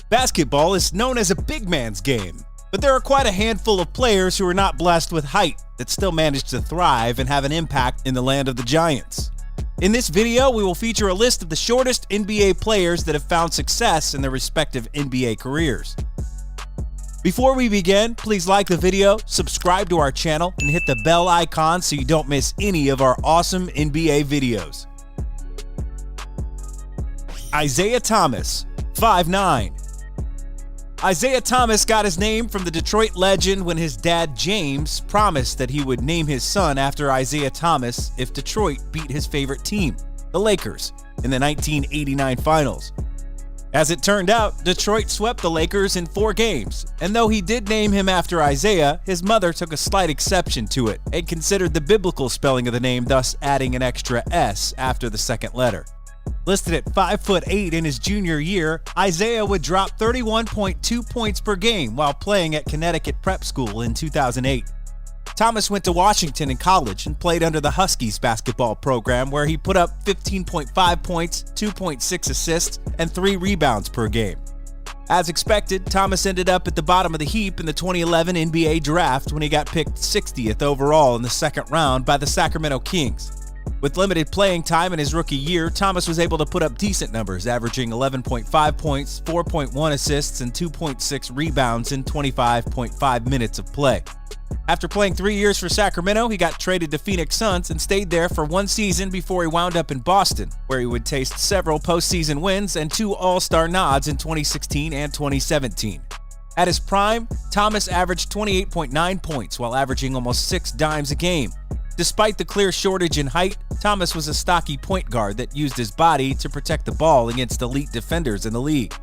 Basketball is known as a big man's game, but there are quite a handful of players who are not blessed with height that still manage to thrive and have an impact in the land of the giants. In this video, we will feature a list of the shortest NBA players that have found success in their respective NBA careers. Before we begin, please like the video, subscribe to our channel, and hit the bell icon so you don't miss any of our awesome NBA videos. Isiah Thomas, 5'9". Isiah Thomas got his name from the Detroit legend when his dad James promised that he would name his son after Isiah Thomas if Detroit beat his favorite team, the Lakers, in the 1989 Finals. As it turned out, Detroit swept the Lakers in 4 games, and though he did name him after Isiah, his mother took a slight exception to it and considered the biblical spelling of the name, thus adding an extra S after the second letter. Listed at 5'8" in his junior year, Isiah would drop 31.2 points per game while playing at Connecticut Prep School in 2008. Thomas went to Washington in college and played under the Huskies basketball program, where he put up 15.5 points, 2.6 assists, and 3 rebounds per game. As expected, Thomas ended up at the bottom of the heap in the 2011 NBA draft when he got picked 60th overall in the second round by the Sacramento Kings. With limited playing time in his rookie year, Thomas was able to put up decent numbers, averaging 11.5 points, 4.1 assists, and 2.6 rebounds in 25.5 minutes of play. After playing 3 years for Sacramento, he got traded to Phoenix Suns and stayed there for 1 season before he wound up in Boston, where he would taste several postseason wins and 2 All-Star nods in 2016 and 2017. At his prime, Thomas averaged 28.9 points while averaging almost 6 dimes a game. Despite the clear shortage in height, Thomas was a stocky point guard that used his body to protect the ball against elite defenders in the league.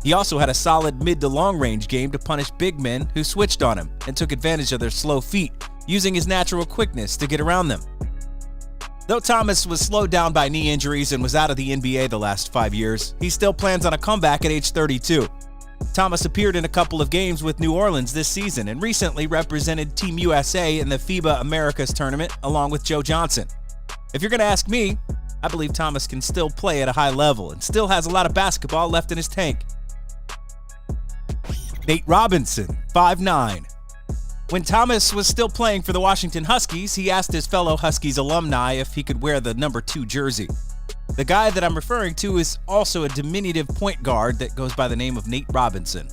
He also had a solid mid to long range game to punish big men who switched on him and took advantage of their slow feet, using his natural quickness to get around them. Though Thomas was slowed down by knee injuries and was out of the NBA the last 5 years, he still plans on a comeback at age 32. Thomas appeared in a couple of games with New Orleans this season and recently represented Team USA in the FIBA Americas tournament along with Joe Johnson. If you're going to ask me, I believe Thomas can still play at a high level and still has a lot of basketball left in his tank. Nate Robinson, 5'9". When Thomas was still playing for the Washington Huskies, he asked his fellow Huskies alumni if he could wear the number 2 jersey. The guy that I'm referring to is also a diminutive point guard that goes by the name of Nate Robinson.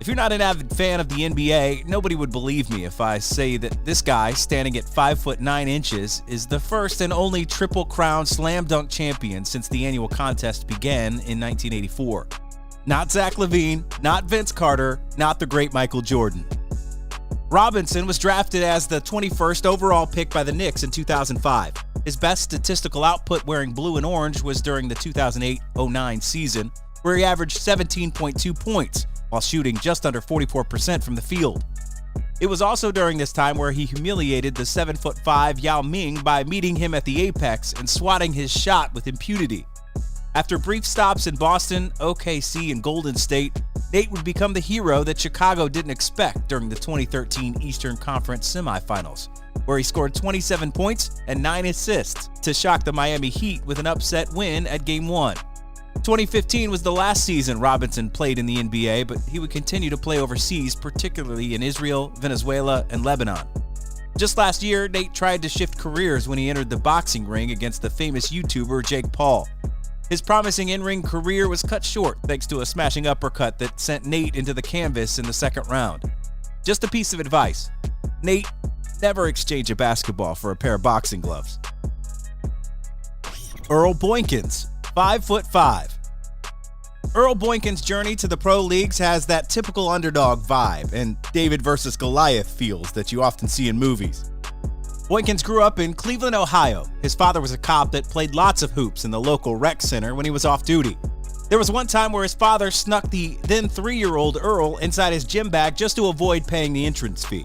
If you're not an avid fan of the NBA, nobody would believe me if I say that this guy, standing at 5'9", is the first and only Triple Crown Slam Dunk champion since the annual contest began in 1984. Not Zach LaVine, not Vince Carter, not the great Michael Jordan. Robinson was drafted as the 21st overall pick by the Knicks in 2005. His best statistical output wearing blue and orange was during the 2008-09 season, where he averaged 17.2 points while shooting just under 44% from the field. It was also during this time where he humiliated the 7'5" Yao Ming by meeting him at the apex and swatting his shot with impunity. After brief stops in Boston, OKC, and Golden State, Nate would become the hero that Chicago didn't expect during the 2013 Eastern Conference semifinals, where he scored 27 points and 9 assists to shock the Miami Heat with an upset win at Game 1. 2015 was the last season Robinson played in the NBA, but he would continue to play overseas, particularly in Israel, Venezuela, and Lebanon. Just last year, Nate tried to shift careers when he entered the boxing ring against the famous YouTuber Jake Paul. His promising in-ring career was cut short thanks to a smashing uppercut that sent Nate into the canvas in the second round. Just a piece of advice: Nate, never exchange a basketball for a pair of boxing gloves. Earl Boykins, 5'5". Earl Boykins' journey to the pro leagues has that typical underdog vibe and David versus Goliath feels that you often see in movies. Boykins grew up in Cleveland, Ohio. His father was a cop that played lots of hoops in the local rec center when he was off duty. There was one time where his father snuck the then 3-year-old Earl inside his gym bag just to avoid paying the entrance fee.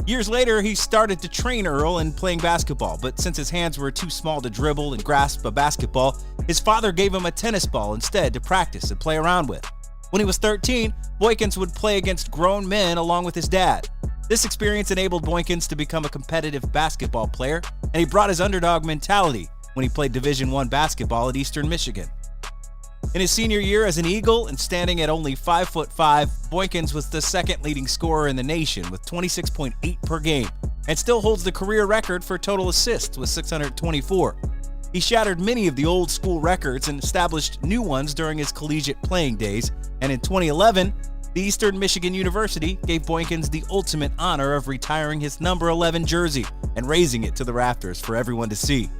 Years later, he started to train Earl in playing basketball, but since his hands were too small to dribble and grasp a basketball, his father gave him a tennis ball instead to practice and play around with. When he was 13, Boykins would play against grown men along with his dad. This experience enabled Boykins to become a competitive basketball player, and he brought his underdog mentality when he played Division I basketball at Eastern Michigan. In his senior year as an Eagle and standing at only 5'5", Boykins was the second leading scorer in the nation with 26.8 per game, and still holds the career record for total assists with 624. He shattered many of the old school records and established new ones during his collegiate playing days, and in 2011, the Eastern Michigan University gave Boykins the ultimate honor of retiring his number 11 jersey and raising it to the rafters for everyone to see.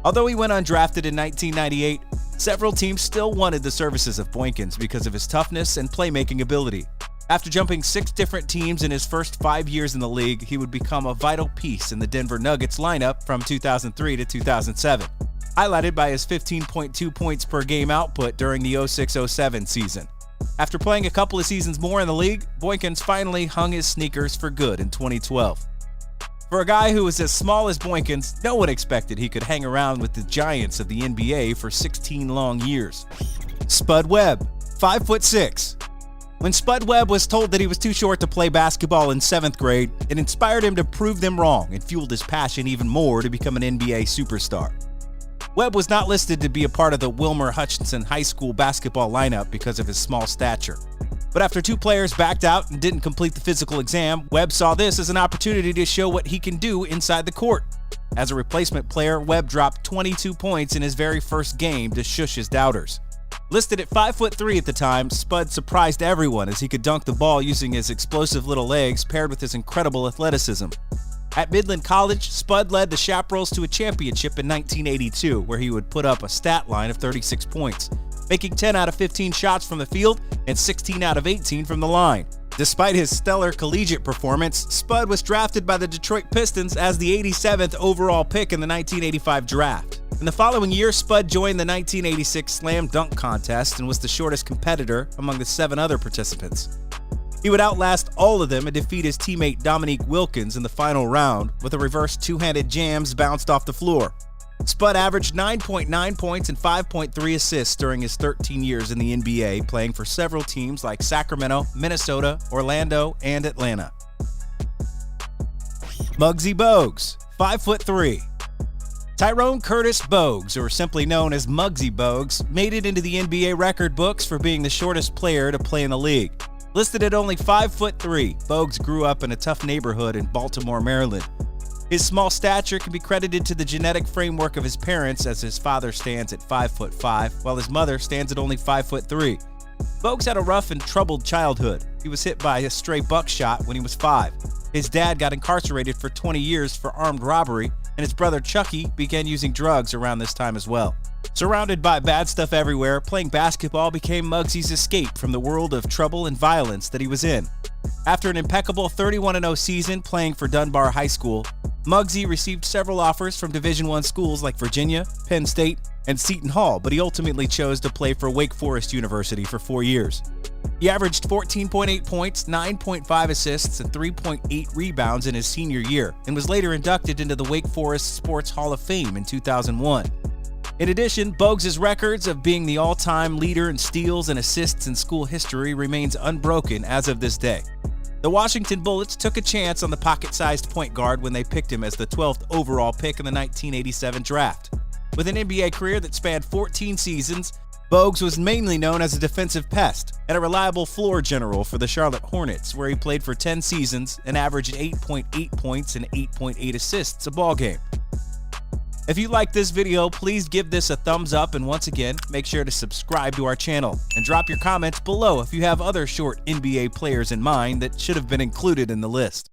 Although he went undrafted in 1998, several teams still wanted the services of Boykins because of his toughness and playmaking ability. After jumping 6 different teams in his first 5 years in the league, he would become a vital piece in the Denver Nuggets lineup from 2003 to 2007, highlighted by his 15.2 points per game output during the 06-07 season. After playing a couple of seasons more in the league, Boykins finally hung his sneakers for good in 2012. For a guy who was as small as Boykins, no one expected he could hang around with the giants of the NBA for 16 long years. Spud Webb, 5'6". When Spud Webb was told that he was too short to play basketball in 7th grade, it inspired him to prove them wrong and fueled his passion even more to become an NBA superstar. Webb was not listed to be a part of the Wilmer Hutchinson High School basketball lineup because of his small stature. But after 2 players backed out and didn't complete the physical exam, Webb saw this as an opportunity to show what he can do inside the court. As a replacement player, Webb dropped 22 points in his very first game to shush his doubters. Listed at 5'3" at the time, Spud surprised everyone as he could dunk the ball using his explosive little legs paired with his incredible athleticism. At Midland College, Spud led the Chaparrals to a championship in 1982, where he would put up a stat line of 36 points, making 10 out of 15 shots from the field and 16 out of 18 from the line. Despite his stellar collegiate performance, Spud was drafted by the Detroit Pistons as the 87th overall pick in the 1985 draft. In the following year, Spud joined the 1986 Slam Dunk Contest and was the shortest competitor among the 7 other participants. He would outlast all of them and defeat his teammate Dominique Wilkins in the final round with a reverse two-handed jams bounced off the floor. Spud averaged 9.9 points and 5.3 assists during his 13 years in the NBA, playing for several teams like Sacramento, Minnesota, Orlando, and Atlanta. Mugsy Bogues, 5'3". Tyrone Curtis Bogues, or simply known as Mugsy Bogues, made it into the NBA record books for being the shortest player to play in the league. Listed at only 5'3", Bogues grew up in a tough neighborhood in Baltimore, Maryland. His small stature can be credited to the genetic framework of his parents, as his father stands at 5'5", while his mother stands at only 5'3". Bogues had a rough and troubled childhood. He was hit by a stray buckshot when he was 5. His dad got incarcerated for 20 years for armed robbery, and his brother Chucky began using drugs around this time as well. Surrounded by bad stuff everywhere, playing basketball became Mugsy's escape from the world of trouble and violence that he was in. After an impeccable 31-0 season playing for Dunbar High School, Mugsy received several offers from Division I schools like Virginia, Penn State, and Seton Hall, but he ultimately chose to play for Wake Forest University for 4 years. He averaged 14.8 points, 9.5 assists, and 3.8 rebounds in his senior year, and was later inducted into the Wake Forest Sports Hall of Fame in 2001. In addition, Bogues' records of being the all-time leader in steals and assists in school history remains unbroken as of this day. The Washington Bullets took a chance on the pocket-sized point guard when they picked him as the 12th overall pick in the 1987 draft. With an NBA career that spanned 14 seasons, Bogues was mainly known as a defensive pest and a reliable floor general for the Charlotte Hornets, where he played for 10 seasons and averaged 8.8 points and 8.8 assists a ballgame. If you like this video, please give this a thumbs up, and once again, make sure to subscribe to our channel and drop your comments below if you have other short NBA players in mind that should have been included in the list.